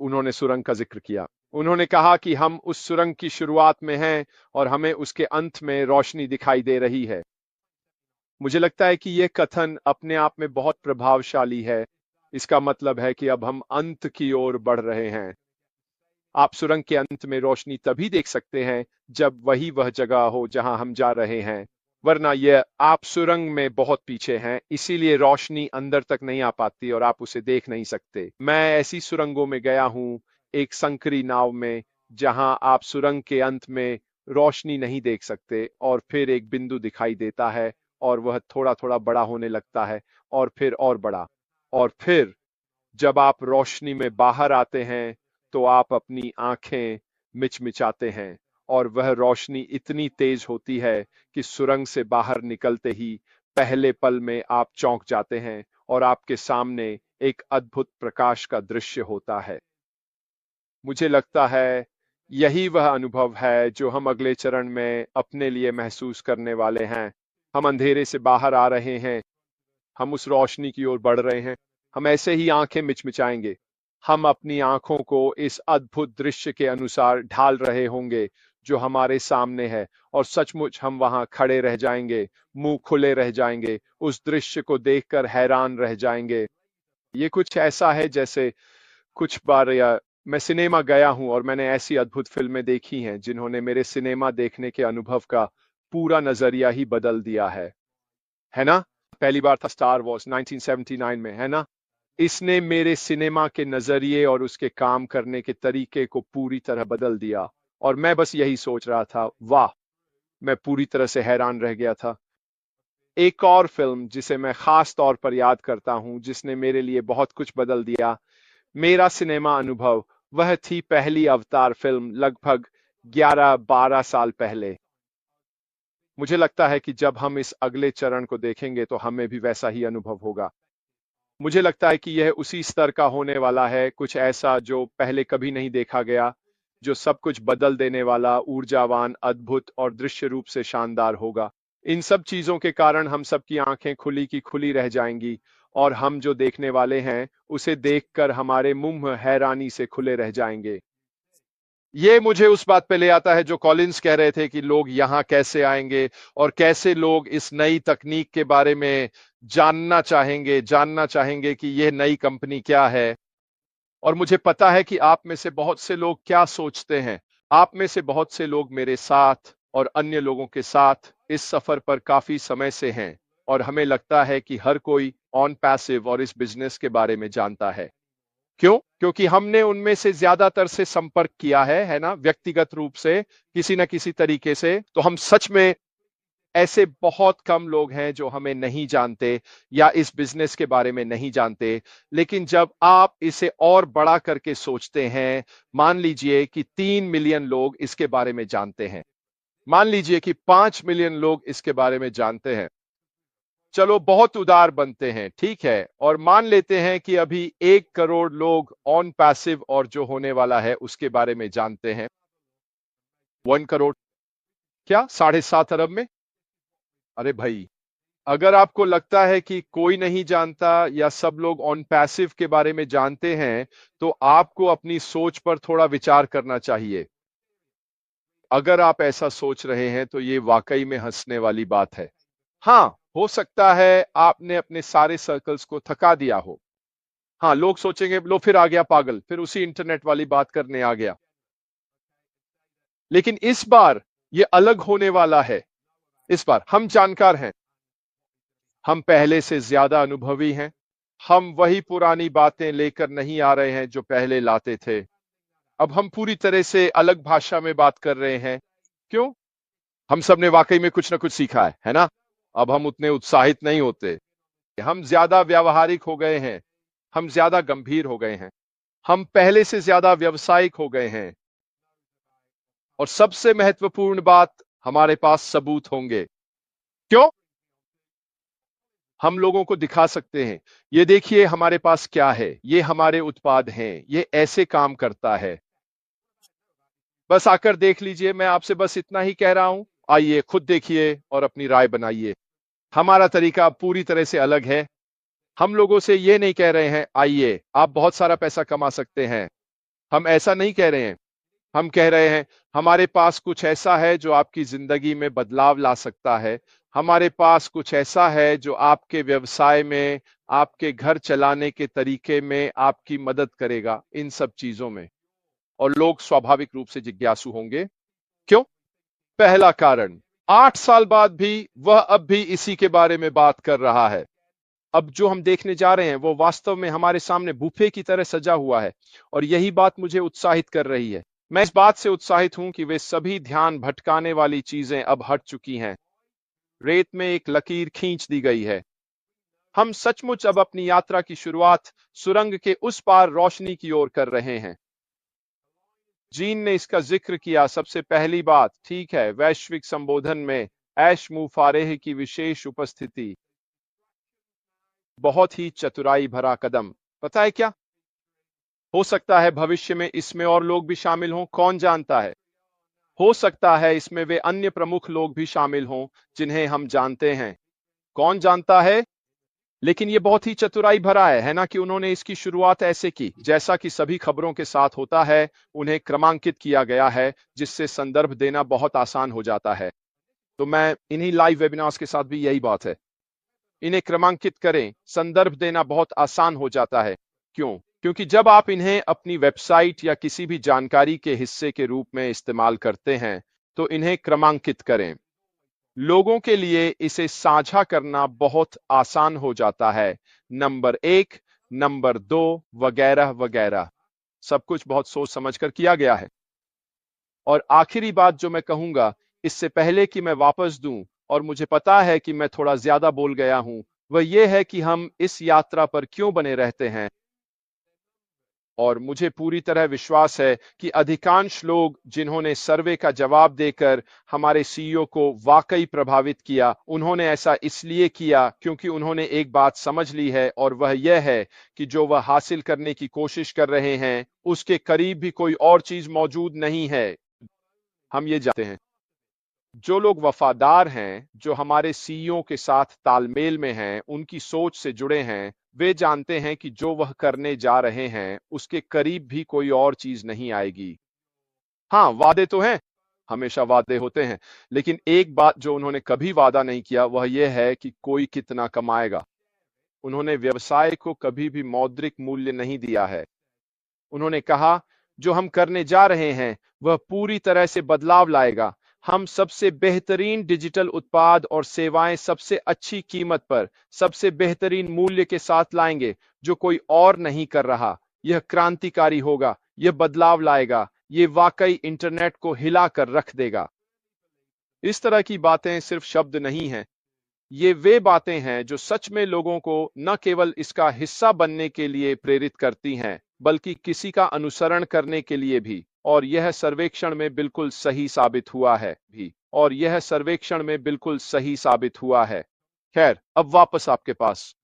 उन्होंने सुरंग का जिक्र किया। उन्होंने कहा कि हम उस सुरंग की शुरुआत में हैं और हमें उसके अंत में रोशनी दिखाई दे रही है। मुझे लगता है कि यह कथन अपने आप में बहुत प्रभावशाली है। इसका मतलब है कि अब हम अंत की ओर बढ़ रहे हैं। आप सुरंग के अंत में रोशनी तभी देख सकते हैं जब वह जगह हो जहां हम जा रहे हैं, वरना यह आप सुरंग में बहुत पीछे हैं, इसीलिए रोशनी अंदर तक नहीं आ पाती और आप उसे देख नहीं सकते। मैं ऐसी सुरंगों में गया हूं, एक संकरी नाव में, जहां आप सुरंग के अंत में रोशनी नहीं देख सकते और फिर एक बिंदु दिखाई देता है और वह थोड़ा थोड़ा बड़ा होने लगता है और फिर और बड़ा। और फिर जब आप रोशनी में बाहर आते हैं तो आप अपनी आंखें मिचमिचाते हैं और वह रोशनी इतनी तेज होती है कि सुरंग से बाहर निकलते ही पहले पल में आप चौंक जाते हैं और आपके सामने एक अद्भुत प्रकाश का दृश्य होता है। मुझे लगता है यही वह अनुभव है जो हम अगले चरण में अपने लिए महसूस करने वाले हैं। हम अंधेरे से बाहर आ रहे हैं, हम उस रोशनी की ओर बढ़ रहे हैं। हम ऐसे ही आंखें मिचमिचाएंगे। हम अपनी आंखों को इस अद्भुत दृश्य के अनुसार ढाल रहे होंगे जो हमारे सामने है, और सचमुच हम वहां खड़े रह जाएंगे, मुंह खुले रह जाएंगे, उस दृश्य को देखकर हैरान रह जाएंगे। ये कुछ ऐसा है जैसे कुछ बार या मैं सिनेमा गया हूं और मैंने ऐसी अद्भुत फिल्में देखी हैं जिन्होंने मेरे सिनेमा देखने के अनुभव का पूरा नजरिया ही बदल दिया है ना? पहली बार था स्टार वॉर्स 1979 में, है ना? इसने मेरे सिनेमा के नजरिए और उसके काम करने के तरीके को पूरी तरह बदल दिया और मैं बस यही सोच रहा था, वाह, मैं पूरी तरह से हैरान रह गया था। एक और फिल्म जिसे मैं खास तौर पर याद करता हूं, जिसने मेरे लिए बहुत कुछ बदल दिया मेरा सिनेमा अनुभव, वह थी पहली अवतार फिल्म लगभग 11-12 साल पहले। मुझे लगता है कि जब हम इस अगले चरण को देखेंगे तो हमें भी वैसा ही अनुभव होगा। मुझे लगता है कि यह उसी स्तर का होने वाला है, कुछ ऐसा जो पहले कभी नहीं देखा गया, जो सब कुछ बदल देने वाला, ऊर्जावान, अद्भुत और दृश्य रूप से शानदार होगा। इन सब चीजों के कारण हम सबकी आंखें खुली की खुली रह जाएंगी और हम जो देखने वाले हैं उसे देखकर हमारे मुंह हैरानी से खुले रह जाएंगे। ये मुझे उस बात पे ले आता है जो कॉलिंस कह रहे थे कि लोग यहाँ कैसे आएंगे और कैसे लोग इस नई तकनीक के बारे में जानना चाहेंगे कि यह नई कंपनी क्या है। और मुझे पता है कि आप में से बहुत से लोग क्या सोचते हैं। आप में से बहुत से लोग मेरे साथ और अन्य लोगों के साथ इस सफर पर काफी समय से हैं और हमें लगता है कि हर कोई ऑन पैसिव और इस बिजनेस के बारे में जानता है। क्यों? क्योंकि हमने उनमें से ज्यादातर से संपर्क किया है ना, व्यक्तिगत रूप से, किसी ना किसी तरीके से। तो हम सच में, ऐसे बहुत कम लोग हैं जो हमें नहीं जानते या इस बिजनेस के बारे में नहीं जानते। लेकिन जब आप इसे और बड़ा करके सोचते हैं, मान लीजिए कि 3 मिलियन लोग इसके बारे में जानते हैं, मान लीजिए कि 5 मिलियन लोग इसके बारे में जानते हैं, चलो बहुत उदार बनते हैं, ठीक है, और मान लेते हैं कि अभी 1 करोड़ लोग ऑन पैसिव और जो होने वाला है उसके बारे में जानते हैं। 1 करोड़, क्या 7.5 अरब में? अरे भाई, अगर आपको लगता है कि कोई नहीं जानता या सब लोग ऑन पैसिव के बारे में जानते हैं, तो आपको अपनी सोच पर थोड़ा विचार करना चाहिए। अगर आप ऐसा सोच रहे हैं तो ये वाकई में हंसने वाली बात है। हाँ, हो सकता है आपने अपने सारे सर्कल्स को थका दिया हो। हाँ, लोग सोचेंगे लो फिर आ गया पागल, फिर उसी इंटरनेट वाली बात करने आ गया। लेकिन इस बार ये अलग होने वाला है। इस बार हम जानकार हैं, हम पहले से ज्यादा अनुभवी हैं। हम वही पुरानी बातें लेकर नहीं आ रहे हैं जो पहले लाते थे। अब हम पूरी तरह से अलग भाषा में बात कर रहे हैं। क्यों? हम सब ने वाकई में कुछ ना कुछ सीखा है ना? अब हम उतने उत्साहित नहीं होते। हम ज्यादा व्यावहारिक हो गए हैं, हम ज्यादा गंभीर हो गए हैं, हम पहले से ज्यादा व्यावसायिक हो गए हैं, और सबसे महत्वपूर्ण बात, हमारे पास सबूत होंगे। क्यों? हम लोगों को दिखा सकते हैं, ये देखिए हमारे पास क्या है, ये हमारे उत्पाद हैं, ये ऐसे काम करता है। बस आकर देख लीजिए, मैं आपसे बस इतना ही कह रहा हूं। आइए खुद देखिए और अपनी राय बनाइए। हमारा तरीका पूरी तरह से अलग है। हम लोगों से ये नहीं कह रहे हैं आइए आप बहुत सारा पैसा कमा सकते हैं। हम ऐसा नहीं कह रहे हैं। हम कह रहे हैं हमारे पास कुछ ऐसा है जो आपकी जिंदगी में बदलाव ला सकता है। हमारे पास कुछ ऐसा है जो आपके व्यवसाय में, आपके घर चलाने के तरीके में आपकी मदद करेगा, इन सब चीजों में। और लोग स्वाभाविक रूप से जिज्ञासु होंगे, क्यों? पहला कारण, 8 साल बाद भी वह अब भी इसी के बारे में बात कर रहा है। अब जो हम देखने जा रहे हैं वो वास्तव में हमारे सामने बुफे की तरह सजा हुआ है, और यही बात मुझे उत्साहित कर रही है। मैं इस बात से उत्साहित हूं कि वे सभी ध्यान भटकाने वाली चीजें अब हट चुकी हैं। रेत में एक लकीर खींच दी गई है। हम सचमुच अब अपनी यात्रा की शुरुआत सुरंग के उस पार रोशनी की ओर कर रहे हैं। जीन ने इसका जिक्र किया। सबसे पहली बात, ठीक है, वैश्विक संबोधन में ऐश मुफारेह की विशेष उपस्थिति। बहुत ही चतुराई भरा कदम। पता है क्या, हो सकता है भविष्य में इसमें और लोग भी शामिल हों, कौन जानता है। हो सकता है इसमें वे अन्य प्रमुख लोग भी शामिल हों जिन्हें हम जानते हैं, कौन जानता है। लेकिन यह बहुत ही चतुराई भरा है ना, कि उन्होंने इसकी शुरुआत ऐसे की। जैसा कि सभी खबरों के साथ होता है, उन्हें क्रमांकित किया गया है, जिससे संदर्भ देना बहुत आसान हो जाता है। तो मैं इन्हीं लाइव वेबिनार्स के साथ भी यही बात है, इन्हें क्रमांकित करें, संदर्भ देना बहुत आसान हो जाता है। क्यों? क्योंकि जब आप इन्हें अपनी वेबसाइट या किसी भी जानकारी के हिस्से के रूप में इस्तेमाल करते हैं, तो इन्हें क्रमांकित करें। लोगों के लिए इसे साझा करना बहुत आसान हो जाता है। नंबर 1, नंबर 2, वगैरह वगैरह। सब कुछ बहुत सोच समझ कर किया गया है। और आखिरी बात जो मैं कहूंगा, इससे पहले कि मैं वापस दूं, और मुझे पता है कि मैं थोड़ा ज्यादा बोल गया हूं, वह यह है कि हम इस यात्रा पर क्यों बने रहते हैं। और मुझे पूरी तरह विश्वास है कि अधिकांश लोग जिन्होंने सर्वे का जवाब देकर हमारे सीईओ को वाकई प्रभावित किया, उन्होंने ऐसा इसलिए किया क्योंकि उन्होंने एक बात समझ ली है, और वह यह है कि जो वह हासिल करने की कोशिश कर रहे हैं, उसके करीब भी कोई और चीज मौजूद नहीं है। हम ये जानते हैं, जो लोग वफादार हैं, जो हमारे सीईओ के साथ तालमेल में हैं, उनकी सोच से जुड़े हैं, वे जानते हैं कि जो वह करने जा रहे हैं उसके करीब भी कोई और चीज नहीं आएगी। हाँ, वादे तो हैं, हमेशा वादे होते हैं, लेकिन एक बात जो उन्होंने कभी वादा नहीं किया वह यह है कि कोई कितना कमाएगा। उन्होंने व्यवसाय को कभी भी मौद्रिक मूल्य नहीं दिया है। उन्होंने कहा जो हम करने जा रहे हैं वह पूरी तरह से बदलाव लाएगा। हम सबसे बेहतरीन डिजिटल उत्पाद और सेवाएं सबसे अच्छी कीमत पर, सबसे बेहतरीन मूल्य के साथ लाएंगे, जो कोई और नहीं कर रहा। यह क्रांतिकारी होगा, यह बदलाव लाएगा, यह वाकई इंटरनेट को हिला कर रख देगा। इस तरह की बातें सिर्फ शब्द नहीं हैं, ये वे बातें हैं जो सच में लोगों को न केवल इसका हिस्सा बनने के लिए प्रेरित करती हैं, बल्कि किसी का अनुसरण करने के लिए भी। और यह सर्वेक्षण में बिल्कुल सही साबित हुआ है भी। और यह सर्वेक्षण में बिल्कुल सही साबित हुआ है। खैर, अब वापस आपके पास।